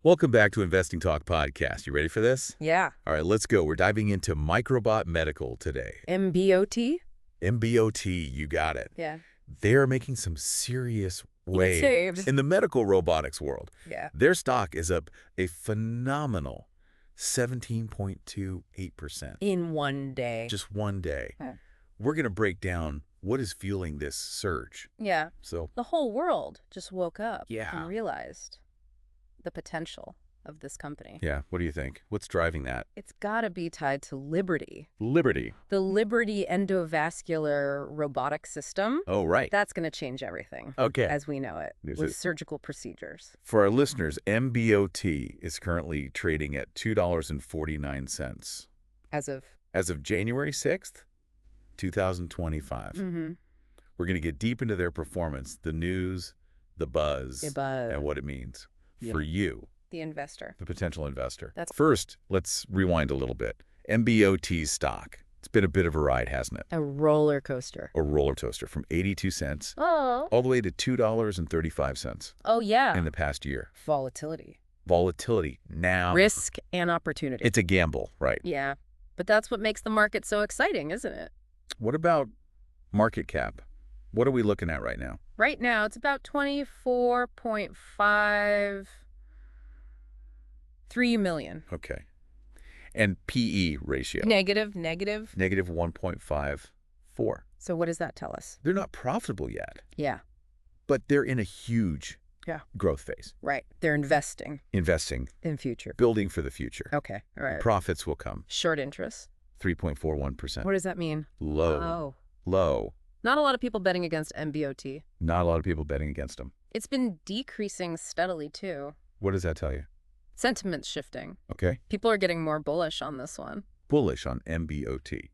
Welcome back to Investing Talk Podcast. You ready for this? Yeah. All right, let's go. We're diving into Microbot Medical today. MBOT? MBOT, you got it. Yeah. They're making some serious waves Waves. in the medical robotics world. Yeah. Their stock is up a phenomenal 17.28%. In one day. Just one day. Huh. We're going to break down what is fueling this surge. Yeah. So, The whole world just woke up Yeah. and realized the potential of this company. yeah, what do you think? What's driving that? It's got to be tied to Liberty. Liberty. The Liberty endovascular robotic system. Oh, right. That's going to change everything Okay. as we know it There's with a- surgical procedures. For our listeners, MBOT is currently trading at $2.49 As of... as of January 6th, 2025. Mm-hmm. We're going to get deep into their performance, the news, the buzz, and what it means for you, The investor. the potential investor. That's- First, let's rewind a little bit. MBOT's stock. It's been a bit of a ride, hasn't it? A roller coaster. A roller coaster from 82 cents Oh. all the way to $2.35 Oh, yeah. in the past year. Volatility. Volatility now. Risk and opportunity. It's a gamble, right? Yeah. But that's what makes the market so exciting, isn't it? What about market cap? What are we looking at right now? Right now, it's about 24.53 million. Okay. And PE ratio? Negative. Negative 1.54. So what does that tell us? They're not profitable yet, Yeah. but they're in a huge Yeah. growth phase. Right. They're investing Investing, in future. building for the future. Okay. All right. Profits will come. Short interest. 3.41%. What does that mean? Low. Oh. Low. Not a lot of people betting against MBOT. Not a lot of people betting against them. It's been decreasing steadily, too. What does that tell you? Sentiment's shifting. Okay. People are getting more bullish on this one. Bullish on MBOT.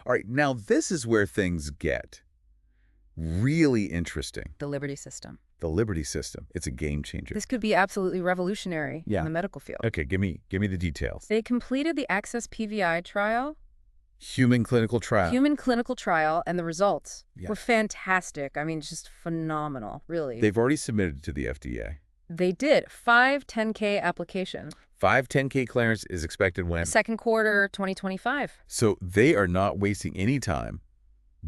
All right, now this is where things get really interesting. The Liberty system. The Liberty system. It's a game changer. This could be absolutely revolutionary Yeah. in the medical field. Okay, give me the details. They completed the Access PVI trial, Human clinical trial. human clinical trial, and the results Yeah. were fantastic. I mean, just phenomenal, really. They've already submitted it to the FDA. They did. 510K application. 510K clearance is expected when? Second quarter 2025. So they are not wasting any time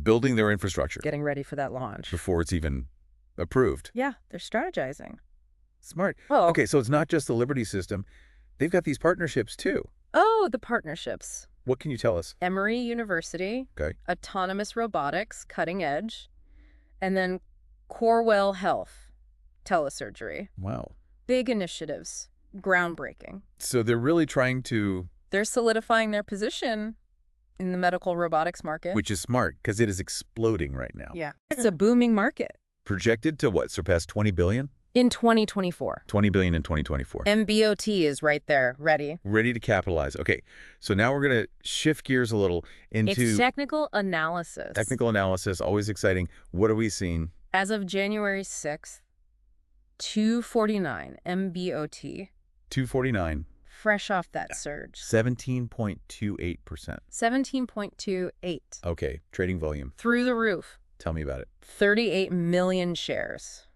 building their infrastructure Getting ready for that launch. before it's even approved. Yeah, they're strategizing. Smart. Oh, Okay, so it's not just the Liberty system. They've got these partnerships too. Oh, the partnerships. What can you tell us? Emory University, Okay. autonomous robotics, cutting edge, and then Corewell Health, telesurgery. Wow. Big initiatives, groundbreaking. So they're really trying to, They're solidifying their position in the medical robotics market. which is smart because it is exploding right now. Yeah. It's a booming market. Projected to what? Surpass 20 billion? In 2024. 20 billion in 2024. MBOT is right there, ready. Ready to capitalize. Okay, so now we're going to shift gears a little into It's technical analysis. technical analysis. Always exciting. What are we seeing? As of January 6th, 249 MBOT, 249, fresh off that surge. 17.28%. 17.28. Okay, trading volume. Through the roof. Tell me about it. 38 million shares.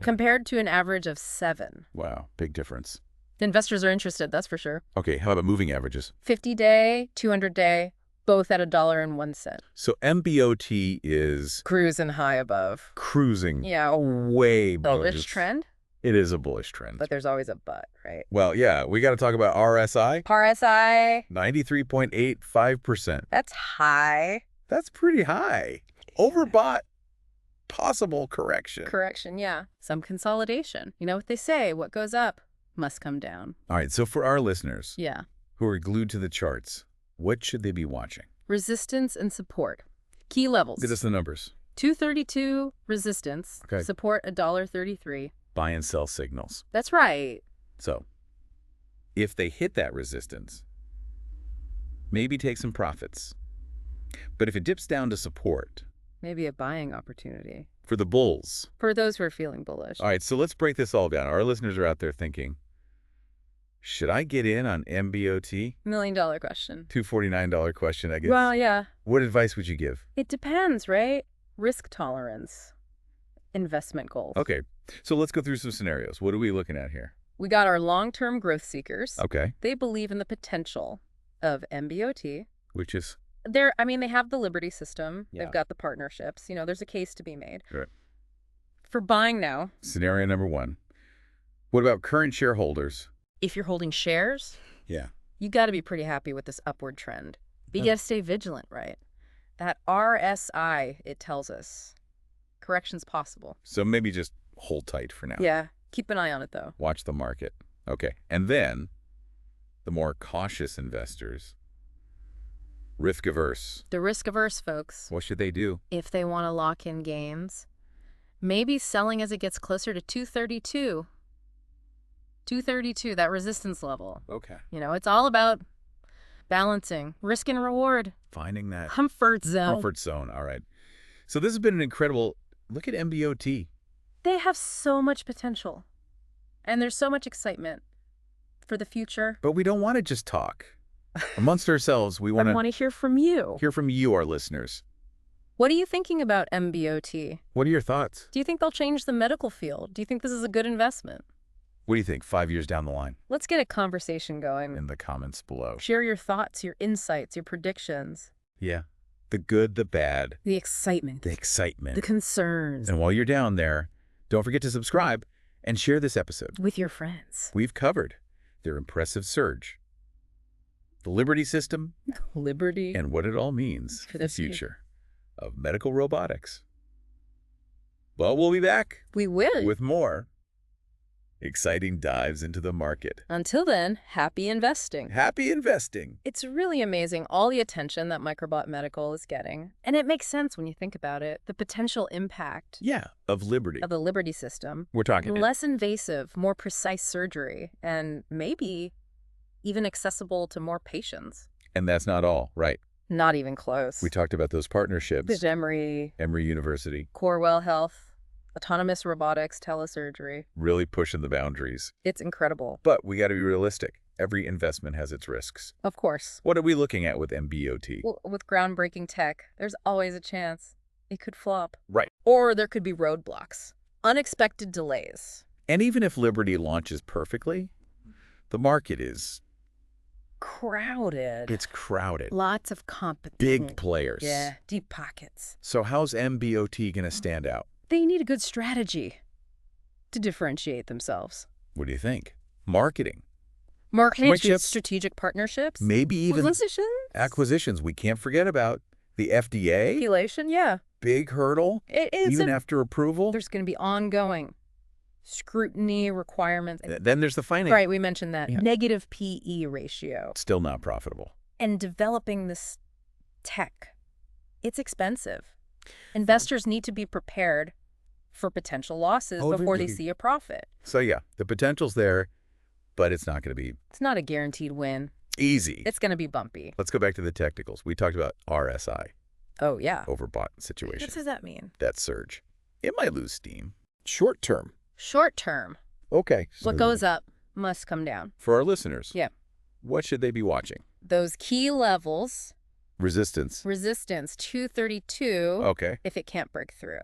Compared to an average of 7. Wow, big difference. Investors are interested, that's for sure. Okay, how about moving averages? 50-day, 200-day, both at $1.01. So MBOT is Cruising high above. cruising Yeah. way Bullish bullish. trend, It is a bullish trend. but there's always a but, right? Well, yeah, we got to talk about RSI. RSI, 93.85%. that's high. That's pretty high. Overbought, possible correction. Correction, yeah. Some consolidation. You know what they say, what goes up must come down. All right, so for our listeners Yeah. who are glued to the charts, what should they be watching? Resistance and support. Key levels. Get us the numbers. 232 resistance, Okay. support $1.33. Buy and sell signals. That's right. So if they hit that resistance, maybe take some profits. But if it dips down to support Maybe a buying opportunity for the bulls. for those who are feeling bullish. All right, so let's break this all down. Our listeners are out there thinking, should I get in on MBOT? $1 million question. $249 question, I guess. Well, yeah. What advice would you give? It depends, right? Risk tolerance, investment goals. Okay, so let's go through some scenarios. What are we looking at here? We got our long-term growth seekers. Okay. They believe in the potential of MBOT. Which is? They have the Liberty system. Yeah. They've got the partnerships. There's a case to be made. Right. For buying now. Scenario number 1. What about current shareholders? If you're holding shares, Yeah. you got to be pretty happy with this upward trend. But you got to stay vigilant, right? That RSI, it tells us. Correction's possible. So maybe just hold tight for now. Yeah. Keep an eye on it, though. Watch the market. Okay. And then the more cautious investors, risk averse. The risk averse folks, What should they do? if they want to lock in gains, maybe selling as it gets closer to 232. 232, that resistance level. Okay. It's all about balancing risk and reward. Finding that Comfort zone. comfort zone. All right. So this has been an incredible look at MBOT. They have so much potential. And there's so much excitement for the future. But we don't want to just talk. Amongst ourselves, we I want want to to hear from you. hear from you, our listeners. What are you thinking about MBOT? What are your thoughts? Do you think they'll change the medical field? Do you think this is a good investment? What do you think 5 years down the line? Let's get a conversation going. In the comments below. Share your thoughts, your insights, your predictions. Yeah. The good, the bad, The excitement. the excitement. The concerns. And while you're down there, don't forget to subscribe and share this episode. With your friends. We've covered their impressive surge, the Liberty system, Liberty. and what it all means for the future of medical robotics. But we'll be back We will. with more exciting dives into the market. Until then, happy investing. Happy investing. It's really amazing all the attention that Microbot Medical is getting. And it makes sense when you think about it. The potential impact Yeah, of Liberty. of the Liberty system. We're talking Less invasive, more precise surgery, and maybe even accessible to more patients. And that's not all, right? Not even close. We talked about those partnerships. The Emory, Emory University Corewell Health, autonomous robotics, telesurgery. really pushing the boundaries. It's incredible. But we got to be realistic. Every investment has its risks. Of course. What are we looking at with MBOT? Well, with groundbreaking tech, there's always a chance it could flop. Right. Or there could be roadblocks, unexpected delays. And even if Liberty launches perfectly, the market is... Crowded. It's crowded. Lots of competition. Big players. Yeah, deep pockets. So how's MBOT going to stand out? They need a good strategy to differentiate themselves. What do you think? Marketing. Partnerships, strategic partnerships. Maybe even acquisitions. We can't forget about the FDA. Population, yeah. Big hurdle. Even after approval. There's going to be ongoing scrutiny requirements. Then there's the finance. Right, we mentioned that. Yeah. Negative PE ratio. Still not profitable. And developing this tech, it's expensive. Investors need to be prepared for potential losses before they see a profit. So yeah, the potential's there, but it's not going to be... It's not a guaranteed win. Easy. It's going to be bumpy. Let's go back to the technicals. We talked about RSI. Oh, yeah. Overbought situation. What does that mean? That surge. It might lose steam. Short term. Short term. Okay. What goes up must come down. For our listeners. Yeah. What should they be watching? Those key levels. Resistance. 232. Okay. If it can't break through.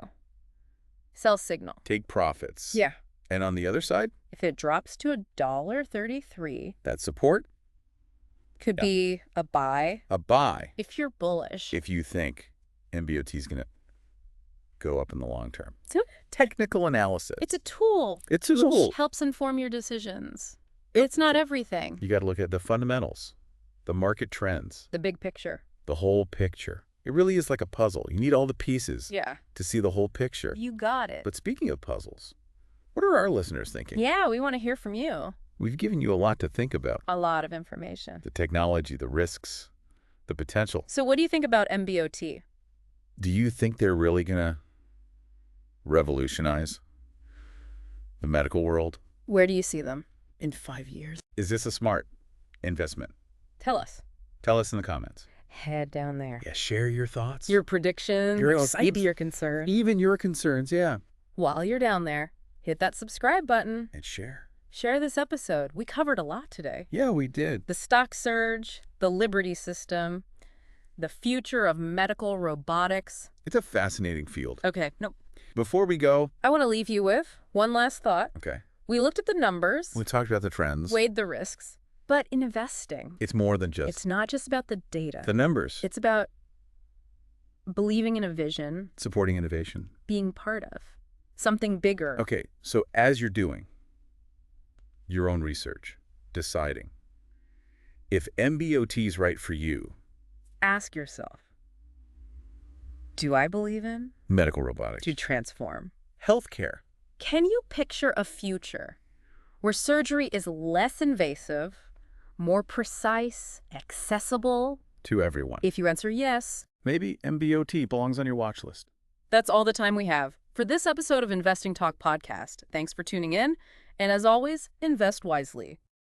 Sell signal. Take profits. Yeah. And on the other side? If it drops to $1.33. That support? Could be a buy. A buy. If you're bullish. If you think MBOT is going to go up in the long term. So, technical analysis. It's a tool. It's a tool. Which helps inform your decisions. It's not everything. You got to look at the fundamentals, the market trends. The big picture. The whole picture. It really is like a puzzle. You need all the pieces to see the whole picture. You got it. But speaking of puzzles, what are our listeners thinking? Yeah, we want to hear from you. We've given you a lot to think about. A lot of information. The technology, the risks, the potential. So what do you think about MBOT? Do you think they're really going to revolutionize the medical world? Where do you see them in 5 years? Is this a smart investment? Tell us. Tell us in the comments. Head down there. Yeah, share your thoughts. Your predictions. Maybe your concerns. Even your concerns, yeah. While you're down there, hit that subscribe button. And share. Share this episode. We covered a lot today. Yeah, we did. The stock surge, the Liberty system, the future of medical robotics. It's a fascinating field. Okay, nope. Before we go... I want to leave you with one last thought. Okay. We looked at the numbers, We talked about the trends. weighed the risks. But in investing, It's more than just it's not just about the data. the numbers. It's about believing in a vision, Supporting innovation. being part of something bigger. Okay, so as you're doing your own research, deciding if MBOT is right for you, Ask yourself, do I believe in medical robotics, to transform? healthcare, Can you picture a future where surgery is less invasive, more precise, accessible? to everyone. If you answer yes, Maybe MBOT belongs on your watch list. that's all the time we have for this episode of Investing Talk Podcast. Thanks for tuning in, and as always, invest wisely.